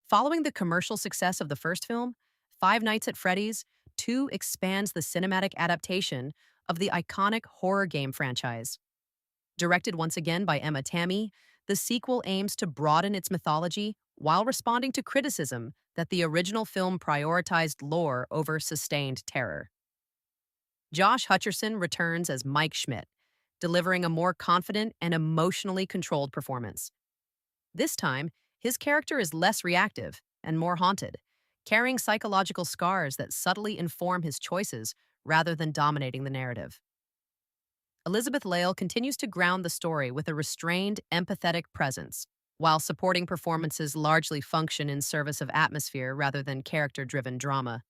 Following the commercial success of the first film, Five Nights at Freddy's 2 expands the cinematic adaptation of the iconic horror game franchise. Directed once again by Emma Tammy, the sequel aims to broaden its mythology while responding to criticism that the original film prioritized lore over sustained terror. Josh Hutcherson returns as Mike Schmidt, delivering a more confident and emotionally controlled performance. This time, his character is less reactive and more haunted, carrying psychological scars that subtly inform his choices rather than dominating the narrative. Elizabeth Lale continues to ground the story with a restrained, empathetic presence, while supporting performances largely function in service of atmosphere rather than character-driven drama.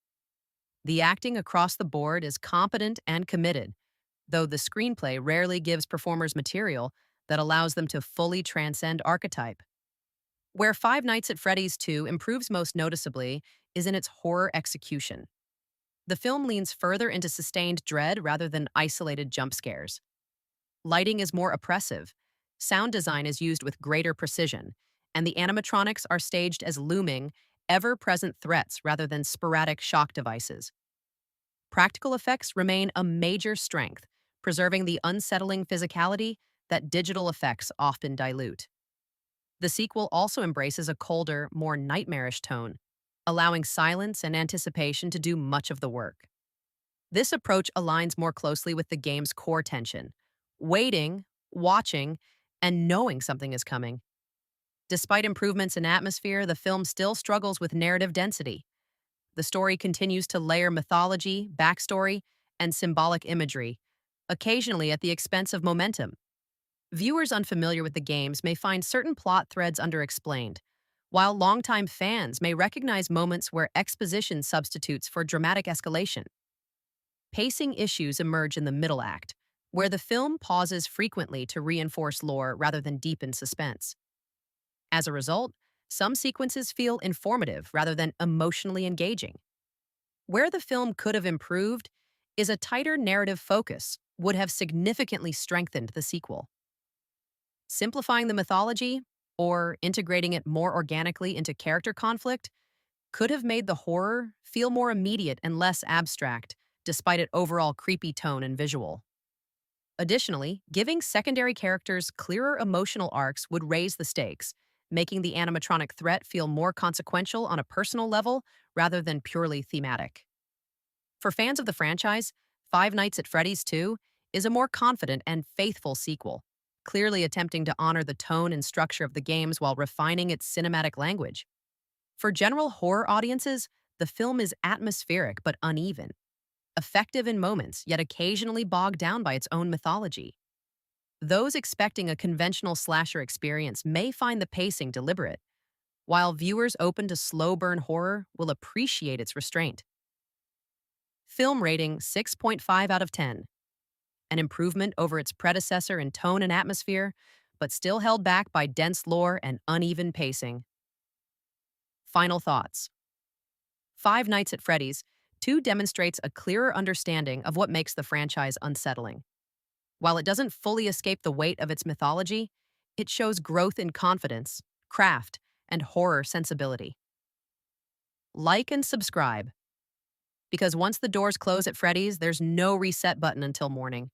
The acting across the board is competent and committed, though the screenplay rarely gives performers material that allows them to fully transcend archetype. Where Five Nights at Freddy's 2 improves most noticeably is in its horror execution. The film leans further into sustained dread rather than isolated jump scares. Lighting is more oppressive, sound design is used with greater precision, and the animatronics are staged as looming, ever-present threats rather than sporadic shock devices. Practical effects remain a major strength, preserving the unsettling physicality that digital effects often dilute. The sequel also embraces a colder, more nightmarish tone, allowing silence and anticipation to do much of the work. This approach aligns more closely with the game's core tension: waiting, watching, and knowing something is coming. Despite improvements in atmosphere, the film still struggles with narrative density. The story continues to layer mythology, backstory, and symbolic imagery, occasionally at the expense of momentum. Viewers unfamiliar with the games may find certain plot threads underexplained, while longtime fans may recognize moments where exposition substitutes for dramatic escalation. Pacing issues emerge in the middle act, where the film pauses frequently to reinforce lore rather than deepen suspense. As a result, some sequences feel informative rather than emotionally engaging. Where the film could have improved is a tighter narrative focus would have significantly strengthened the sequel. Simplifying the mythology, or integrating it more organically into character conflict, could have made the horror feel more immediate and less abstract, despite its overall creepy tone and visual. Additionally, giving secondary characters clearer emotional arcs would raise the stakes, making the animatronic threat feel more consequential on a personal level rather than purely thematic. For fans of the franchise, Five Nights at Freddy's 2 is a more confident and faithful sequel, clearly attempting to honor the tone and structure of the games while refining its cinematic language. For general horror audiences, the film is atmospheric but uneven, effective in moments, yet occasionally bogged down by its own mythology. Those expecting a conventional slasher experience may find the pacing deliberate, while viewers open to slow-burn horror will appreciate its restraint. Film rating 6.5 out of 10. An improvement over its predecessor in tone and atmosphere, but still held back by dense lore and uneven pacing. Final thoughts. Five Nights at Freddy's 2 demonstrates a clearer understanding of what makes the franchise unsettling. While it doesn't fully escape the weight of its mythology, it shows growth in confidence, craft, and horror sensibility. Like and subscribe, because once the doors close at Freddy's, there's no reset button until morning.